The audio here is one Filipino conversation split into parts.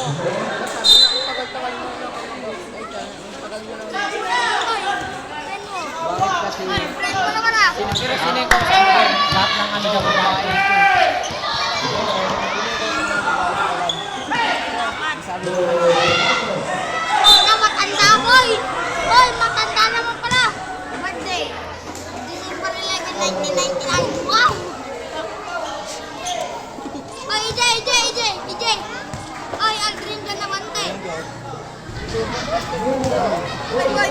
Bakit kasi? Sino yung consumer? Lahat ng ano sa babae. Sabi mo, Matanda boy! Boy, matanda naman pala! Birthday! December 11, 1999! Wow! Oy, EJ! Oy, Aldrin ka naman, te! Boy!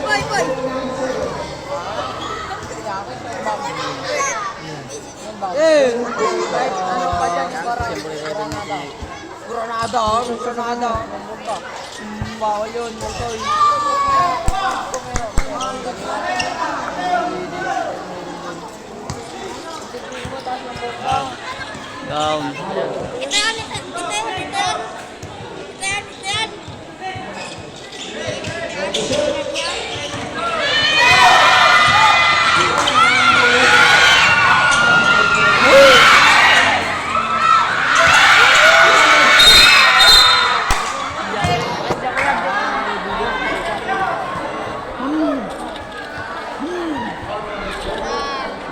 kahit ano pa dyan, parang Granada. Bawal yun, multoy. Down. Ito yan!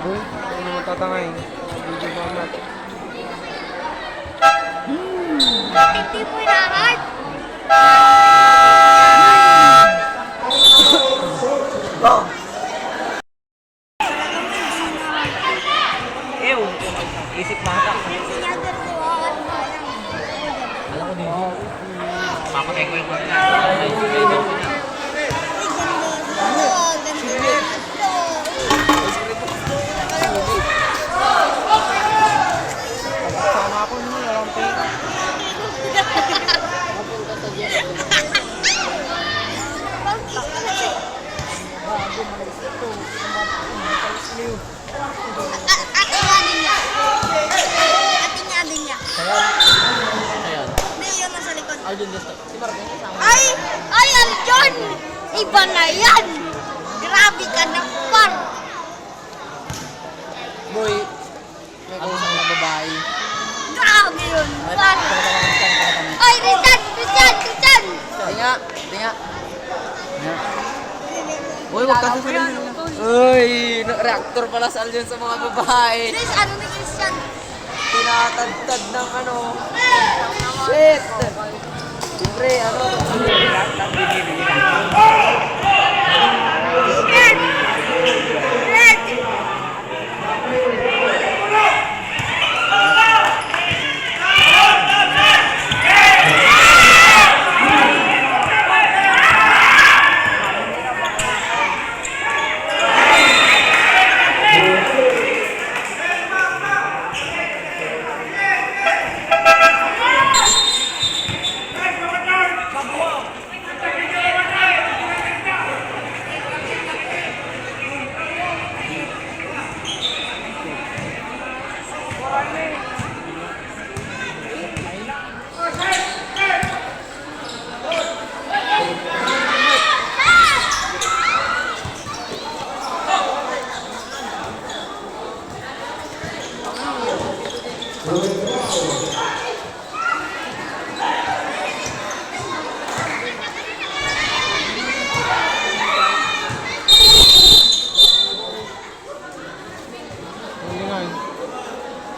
Boy, ano mo tatangay? Video mamat. Hindi mo inaangat! Ew! Isip bata. Alam ko din. Papatay ko yung mga Sama ako nyo, walang pera. Ating niya. Ayan. Hindi, yun nasa likod. Alden gusto. Si Marvin kasama. Ay, Aljon! Iba na yan! Grabe ka na, par! Boy, may kausap na babae. Grabe yun, par! Ay, Rizan! Tinga. Uy, wag ka sasabihin. Uy, reactor pala sa Aljon sa mga babae. Chris, ano ni Christian? Tinatadtad ng ano. Shit! Siyempre, ano. Red! Red!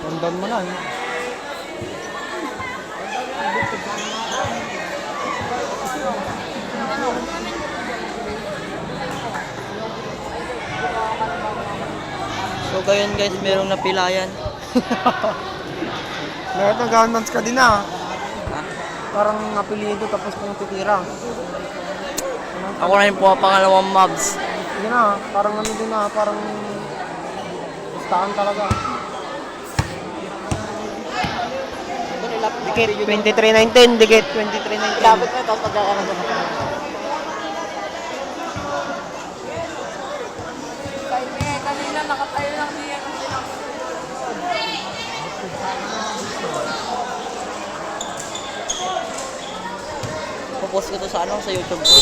Tandaan mo na. So gayon guys, merong napilayan. Meron nag-announce ka din ah. Parang apelido tapos kung titira. Ako na yung pangalawang mobs. Yun na, parang ano din na, parang listahan talaga. Dikit 2319, dikit 2319. Lapit mo, tapos pagkakaroon ko na. Kanina nakatayo lang niya kasi Popost ko to sa ano, sa YouTube ko.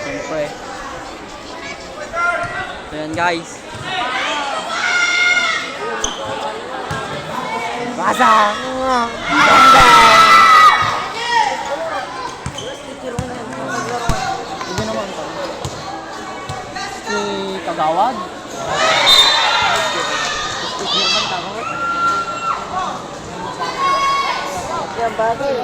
Siyempre. So yan guys. Basa! ang bagay.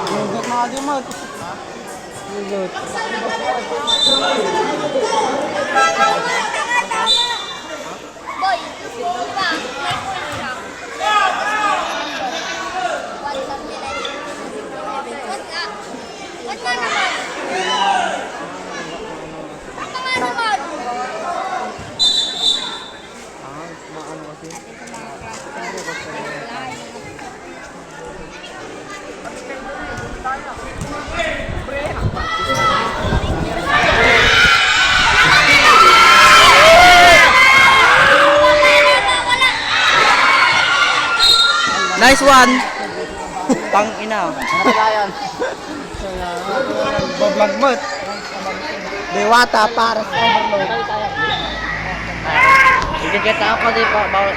Hugot mga di mag. Hugot. Boy, diba? May point siya. Ba't nga naman? Ba't nga naman? Maano kasi. Nice one! Tang ina. Bablog mo. Dewata para sa overload. Ikikita ako di pa. Bawal.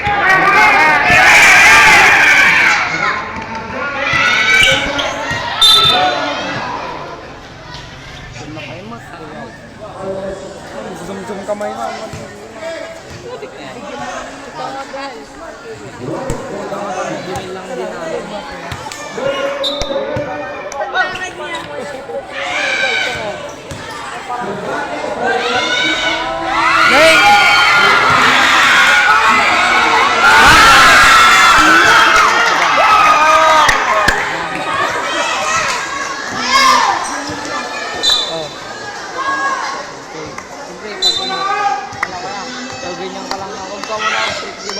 Zoom kamay na.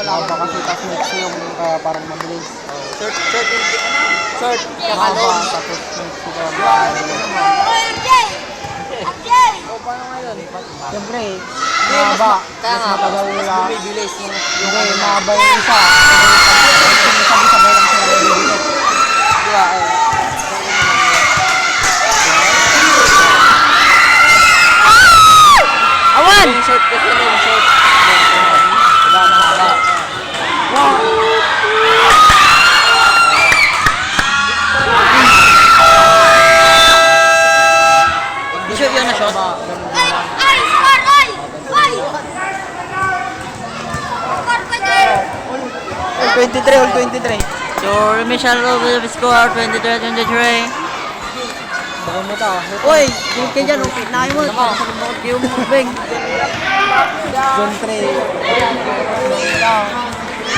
Haba kasi tapos next yung parang mabilis. Short. Short. Haba tapos next yung Oy, Jay! Jay! siyempre, mahaba. Kaya Mas nga, matagal nila. bumibilis yung Hindi, mahaba yung isa. Sabay lang sila nabilis. diba? Awan! Yung short kasi yung short. Diba, mahaba. Yung short yun na short. Ay! Score! Ay! Ay! Score pa dyan! All 23, all 23. So, Michelle Robert score 23-23. Baka mo ta. Uy! Yung kaya dyan, okay na mo. Yung big. Zone 3.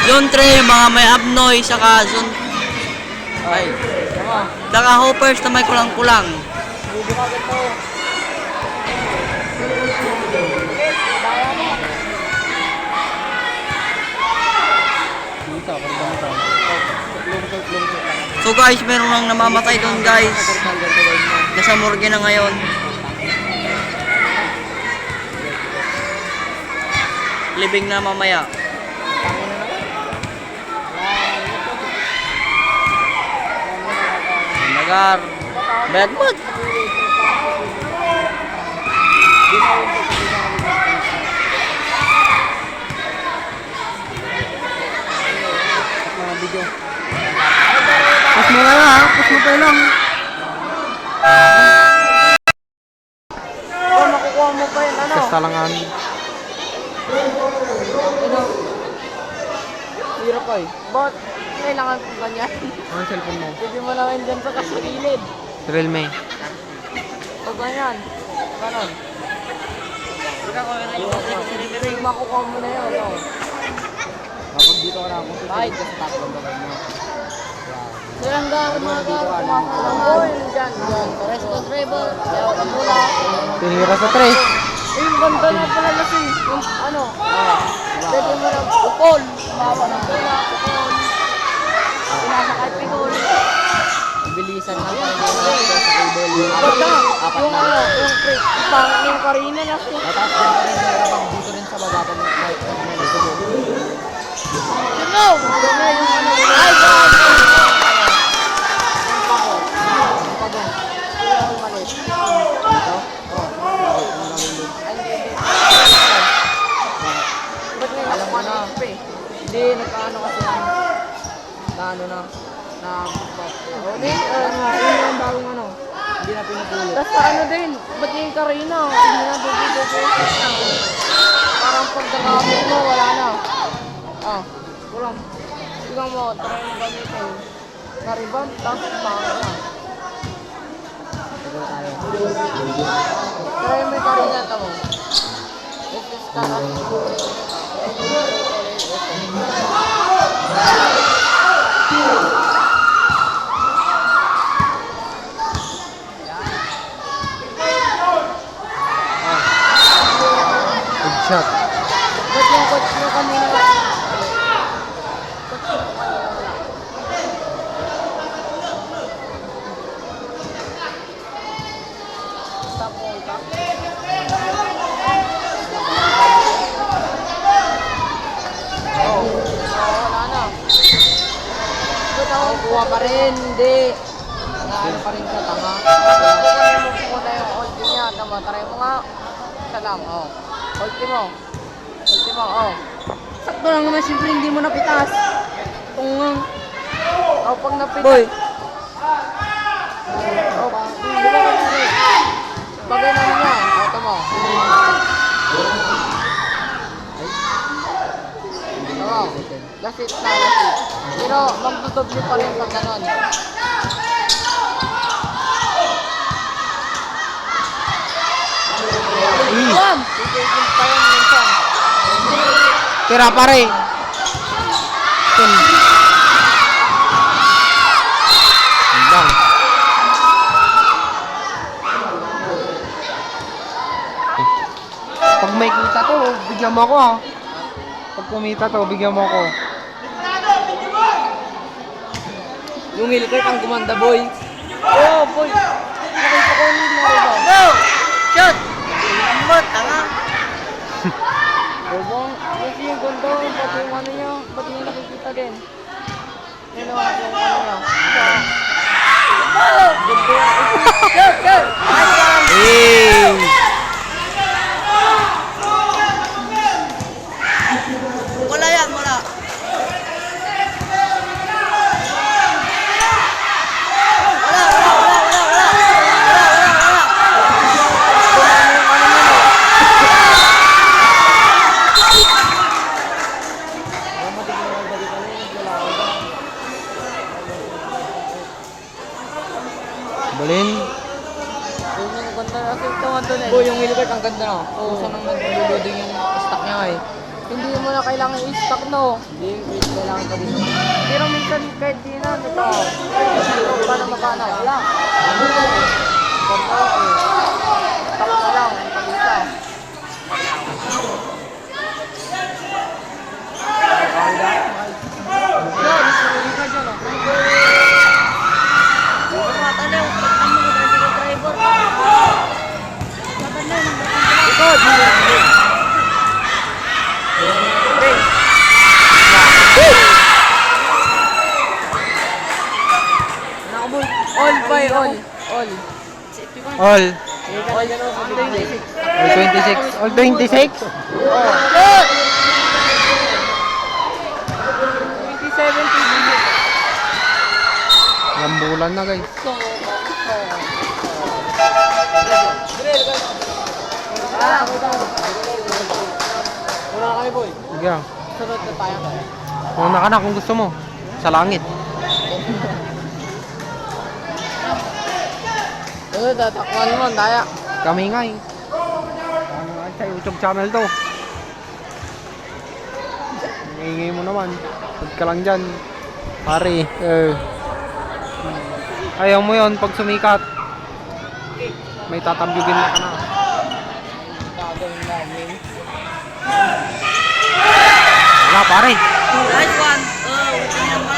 Zone 3, yung mga may abnoy, saka zone... Ay. Saka hoppers na may kulang-kulang. So guys, meron nang namamatay doon guys. Nasa morgue na ngayon. Libing na mamaya. Nagar. Bedmod. Mga video. Pas mo na lang ha. Pas mo pa lang. Oh, makukuha mo pa yun, ano? Kasta lang ang Hirap ko eh. Bot, kailangan ko ganyan. ang cellphone mo. Pwede mo lang yun dyan sa kasagilid. Realme. O ganyan. Ganon. Makukuha mo na yun. No? Kapag dito ka na ako, kahit sa tatlong gawin mo. Silang gamit mga pumasok lang. Oh, yun dyan. Dyan. Responsible. Kaya wala mula. Tinira sa 3. Eh, yung ganda na pala kasi. Yung ano. Pwede mo lang upol. Bawa ng bola. Upol. Pinasa kahit pikol. Bilisan lang pa rin sa table. Ganda. Apat Yung na. ano. Yung pangit yung karina na. Tapos dyan pa rin mayroon dito rin sa baba pag may nasubo. Ano? Ganda yung ano. Ay, God! Alam mo na. Hindi, nagkaano kasi na ano na. Na Hindi, yun yung bagong ano. hindi na pinupulot. Tapos sa ano din, ba't yung karina? Hindi na dubi-dubi. Parang pag nagamit mo, wala na. Walang. Tignan mo, try mo gamitin. Na-rebound, tapos pangit na. Try mo yung karina, tamo. Ito is Good shot. ba't yung coach nyo kanina? Wala na. Ba't ako Kuha pa rin, hindi. Ano pa rin sa tama. try mo muna yung ulti niya. Tama, try mo nga. Isa lang, ulti mo. Ulti mo, sakto lang naman, siyempre hindi mo napitas. Tungang. Pag napitas. Boy. Di ba kasi? Bagay na niya. Auto mo. Oo. Last hit na, last hit. Pero magdodoble pa rin pag ganon. Bam! Titigil pa yun minsan. Tira pare. 10. Lang. Pag may kita to, bigyan mo ako ha. Pag kumita to, bigyan mo ako. Yung helicopter ang gumanda, boy. Oh, boy! Nakita ko yung na-rebound. Go! Shot! Lambat, tanga. Bong, kasi yung gondo, pati yung ano niya, pati yung nakikita din. Yan o, yung ano niya. Gondo yan. Shoot! Shoot! Hey! Wala yan, wala. Balin. Yun yung gondo, kasi ito nga doon eh. Boy, yung helicopter ang ganda na. Kung saan ang nag-loading yung stock niya eh. Hindi mo na kailangan i-stock, no? Hindi, wait, kailangan pa din. Pero minsan kahit di na, ito. Ito, paano makana? Wala. Gondo, stock na lang, pag-isa. Yan, hindi ka dyan, All by all. All. All. All 26. All 26. All 26? Oh. Shoot! 27 TV. Lambulan na guys. Wala kami, boy. Sige lang. Sunod na tayo. Una ka na kung gusto mo. Sa langit. Ano, tatakwan mo, daya. Kami nga eh. Sa YouTube channel to. Ingay mo naman. Huwag ka lang dyan. Pare. Ayaw mo yon pag sumikat. May tatambyugin na ka na. Wala pare. Nice one. Oh, tingnan mo.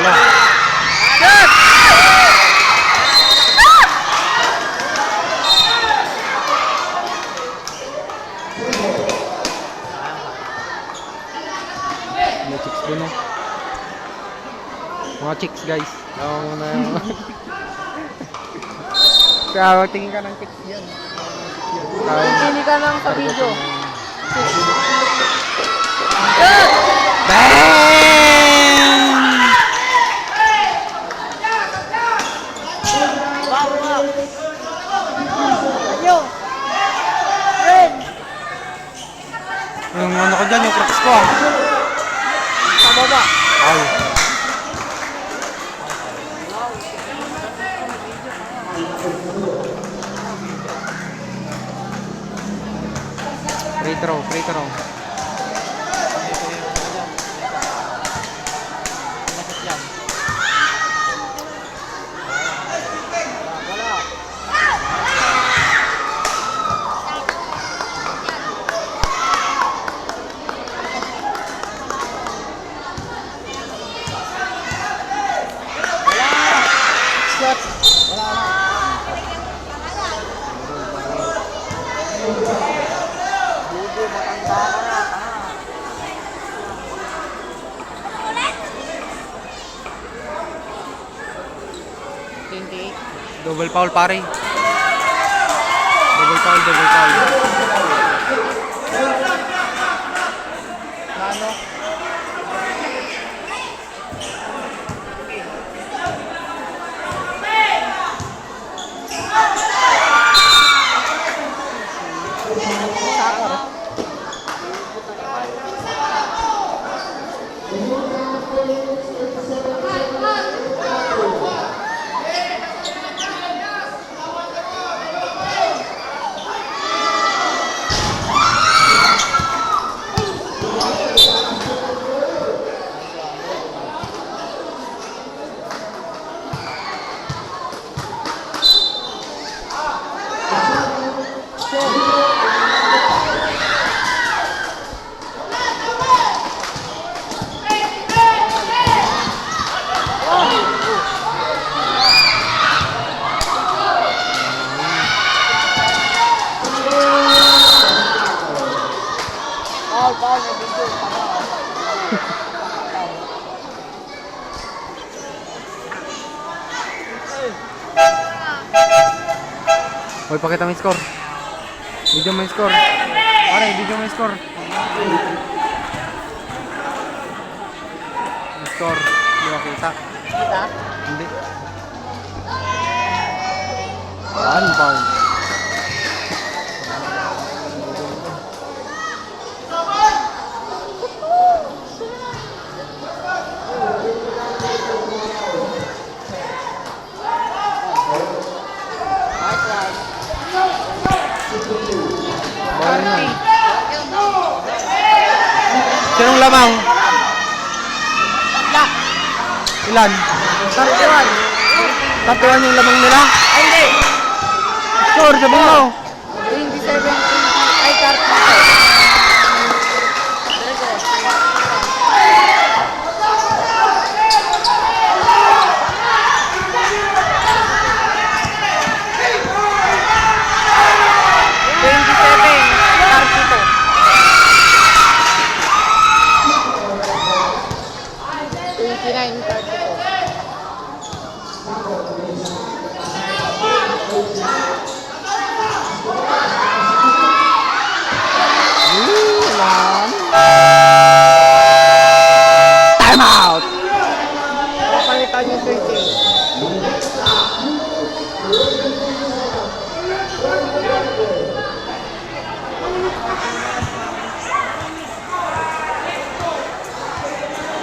Wala. May chicks dun oh. Mga chicks guys. Ako muna yung... Kaya tingin ka ng chicks yan. Pili ka lang sa video. Bang! Yung ano ko dyan, yung cracks ko. Sa baba. Ay. Free throw, free throw. Double foul pare. Double foul, double foul. Ano? Hoy, pakita mo yung score. Video mo yung score. Pare, video mo yung score. Yung score. Hindi makita. Kita? Hindi. 1 pound. Bawal na. Sinong lamang? Ilan? 31. 31 yung lamang nila? Ay, hindi. Sure, sabihin mo. 27, ay, 30. Time out! Papalitan yung 30.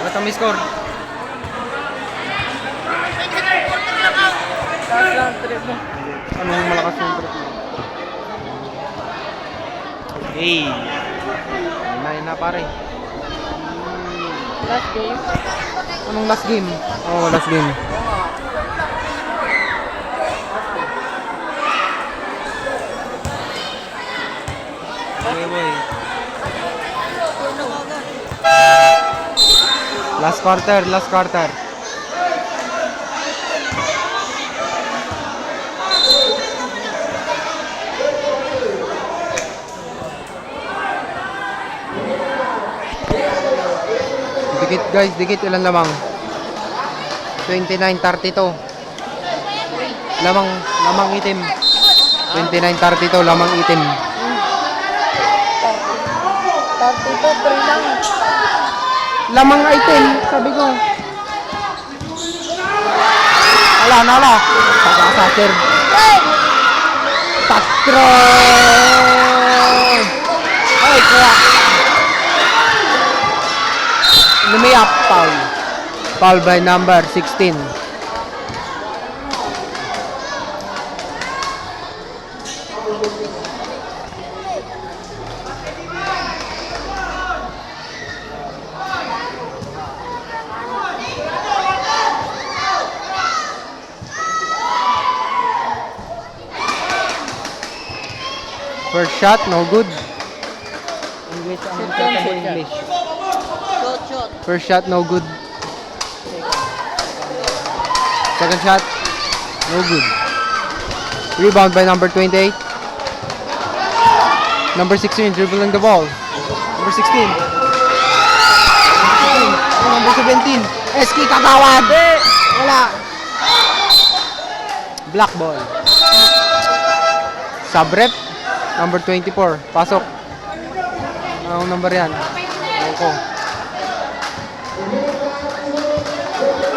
Ano ang score? Taas lang, trip mo. Anong malakas yung trip mo? Hey! Yun na pare. Last game. Anong last game? Oo, last game. Okay, boy. Last quarter, last quarter. Dikit guys, dikit. Ilan lamang? 29-32. Lamang itim. 29-32, lamang itim. 32, 3 lang. Lamang itim, sabi ko. Ala. Pagkasakir. Patron! Ay, kuha. Lumiyak, foul. Foul by number 16. First shot, no good. English, English. Shot. First shot, no good. Second shot, no good. Rebound by number 28. Number 16, dribbling the ball. Number 16. Number 17. Eski Kagawad. Wala. Black ball. Subrep. Number 24. Pasok. Anong number yan? Ewan ko.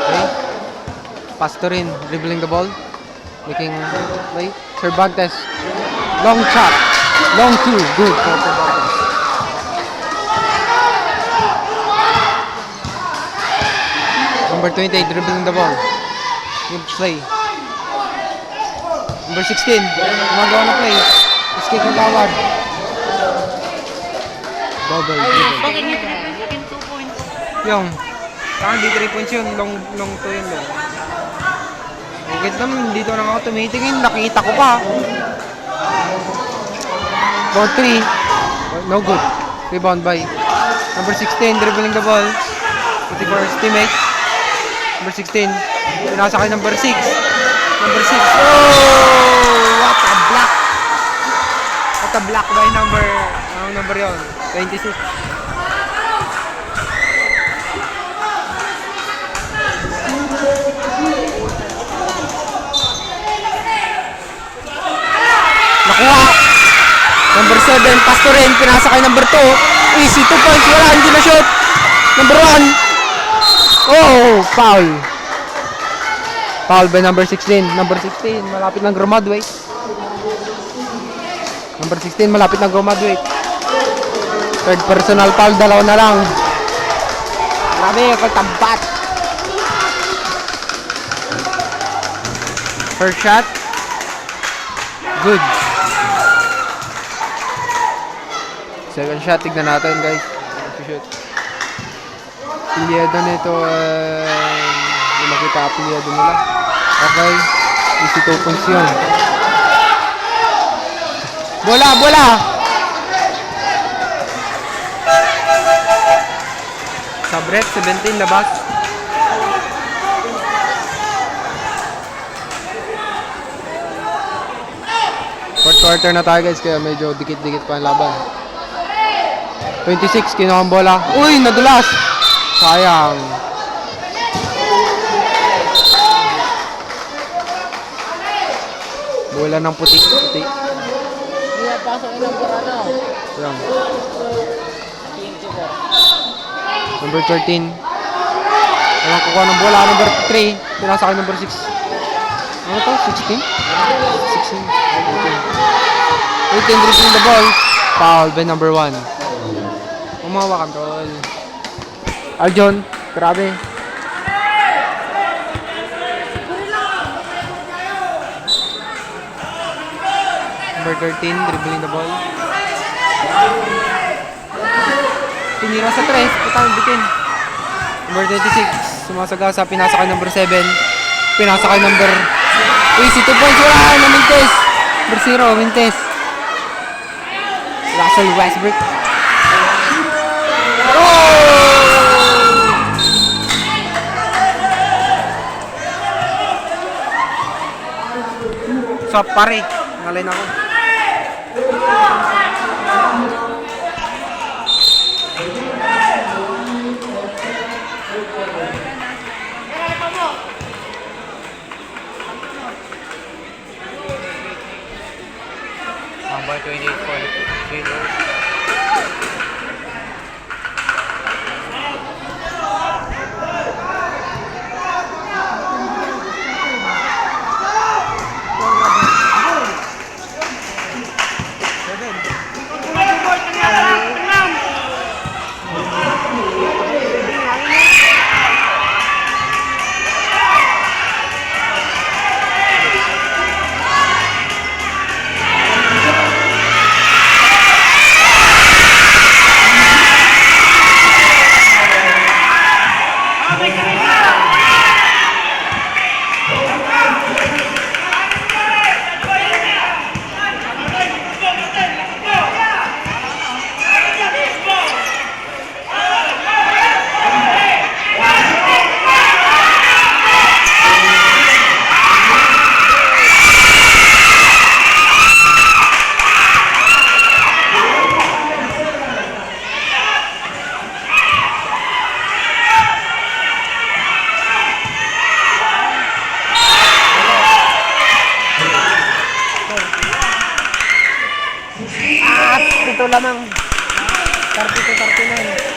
Okay. Pastorin, dribbling the ball. Making play. Cervantes. Long shot. Long two. Good for Cervantes. Number 28, dribbling the ball. Good play. Number 16, gumagawa na play. Iski Kagawad. Double dribble. Bakit ni 2 points? Yung, di 3 points yun. Long 2 yun long. Bakit naman, dito na ako tumitingin. Nakita ko pa. Long 3. No good. Rebound by number 16, dribbling the ball. Pati for his teammate. Number 16. Pinasa kay number 6. Number 6. Oh! What a block! What a block by number... Anong number yun? 26. Nakuha! Number 7, Pastorin. Pinasa kay number 2. Easy 2 points. Wala, hindi na shoot. Number 1. Oh! Foul. Foul by number 16. Number 16, malapit ng graduate. Number 16, malapit ng graduate. Third personal foul, dalawa na lang. Grabe, katampat. First shot. Good. Second shot, tignan natin guys. Shoot. Pilyado nito, hindi makita pilyado nila. Okay. Easy 2 points yun. Bola! Sabret, 17, labas. Fourth quarter na tayo guys, kaya medyo dikit-dikit pa ang laban. 26, kinuha ang bola. Uy, nadulas! Sayang. Bola ng puti. Hindi na pasok ng Burano. Yan. 24. Number 13. Walang kukuha ng bola. Number 3. Pinasa kay number 6. Ano to? 16? 16. 18 dribbling the ball. Foul by number 1. Umawa ka, tol. Aljon, grabe. Number 13, dribbling the ball. Tinira sa 3, putang bitin. Number 26, sumasagasa, pinasa kay number 7. Pinasa kay number... Easy, 2 points, wala na Mintes. Number 0, Mintes. Russell Westbrook. So, pare, ngalay na ako. Number 28 for Taylor. Ito lamang. 32-39.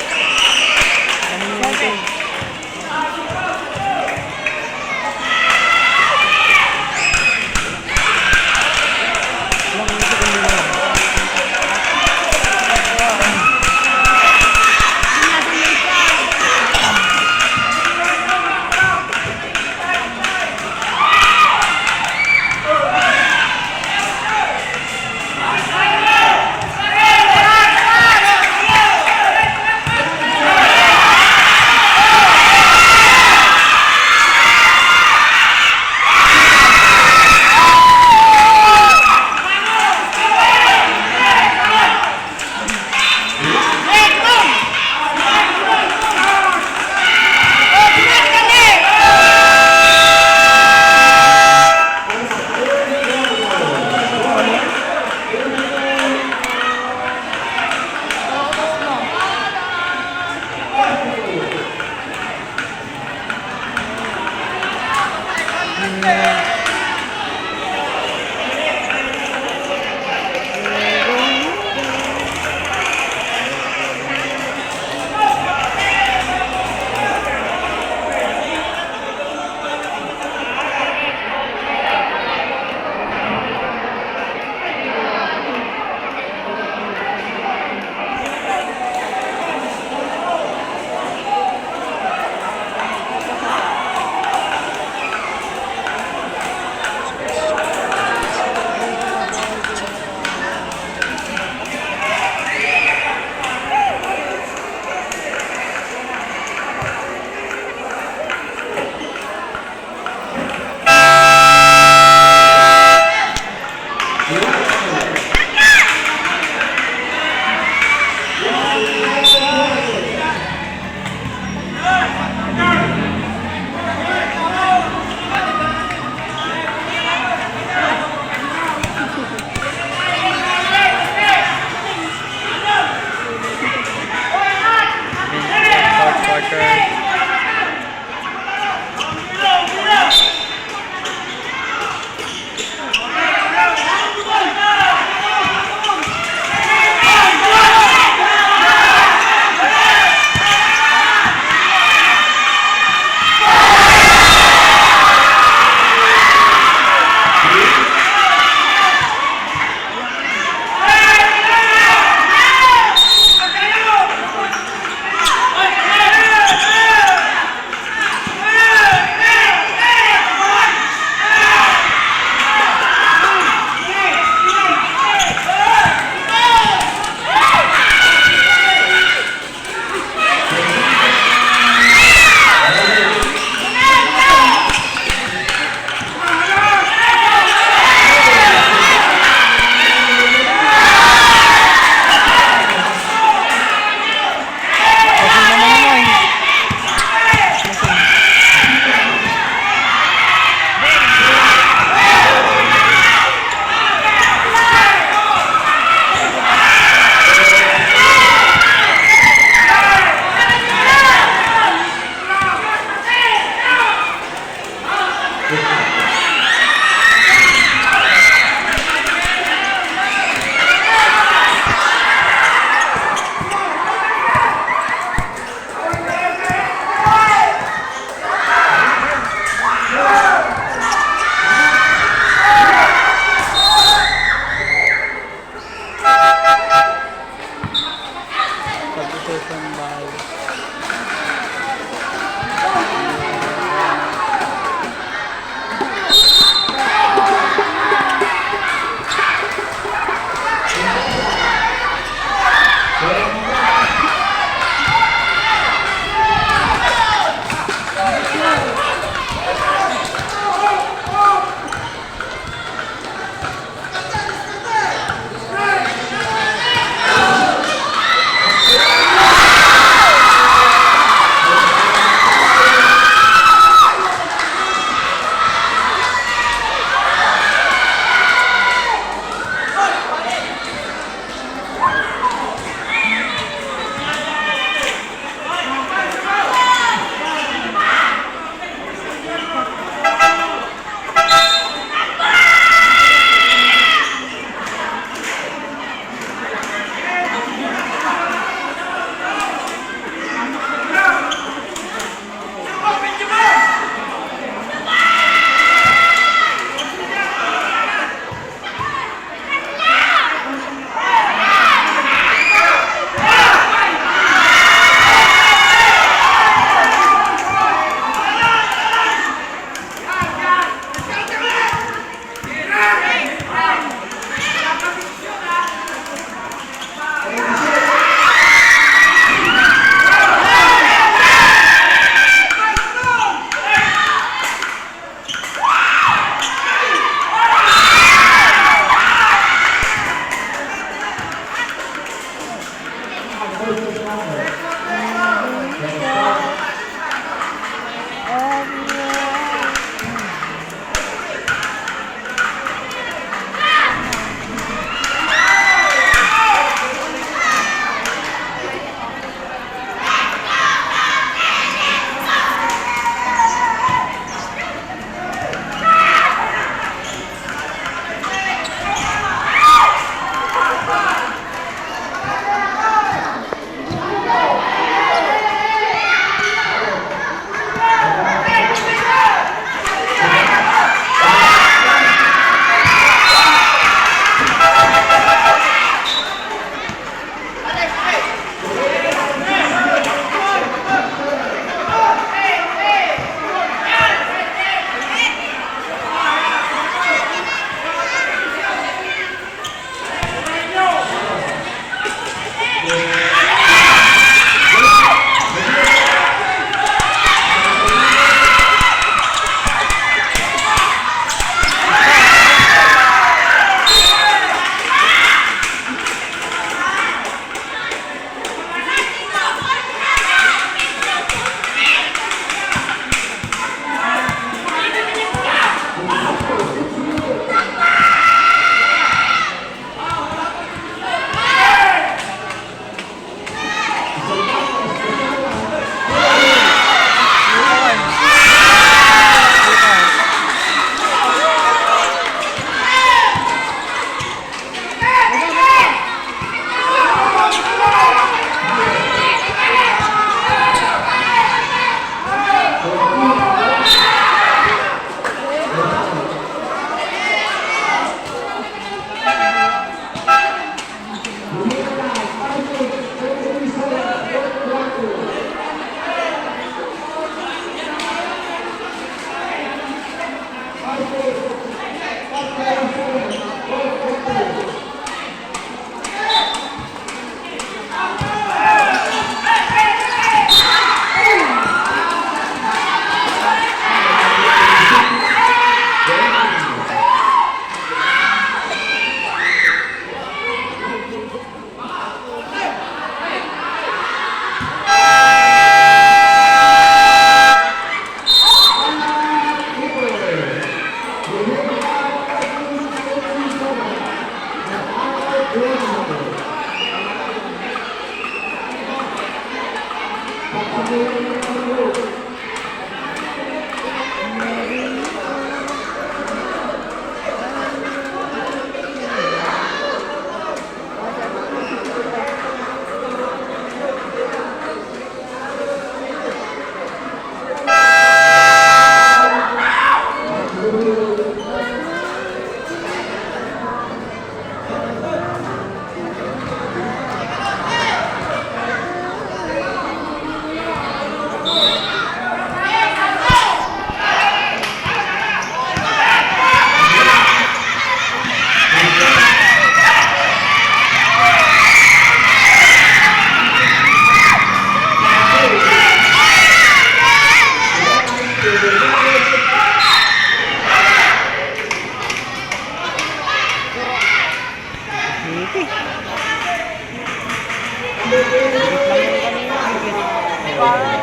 Parang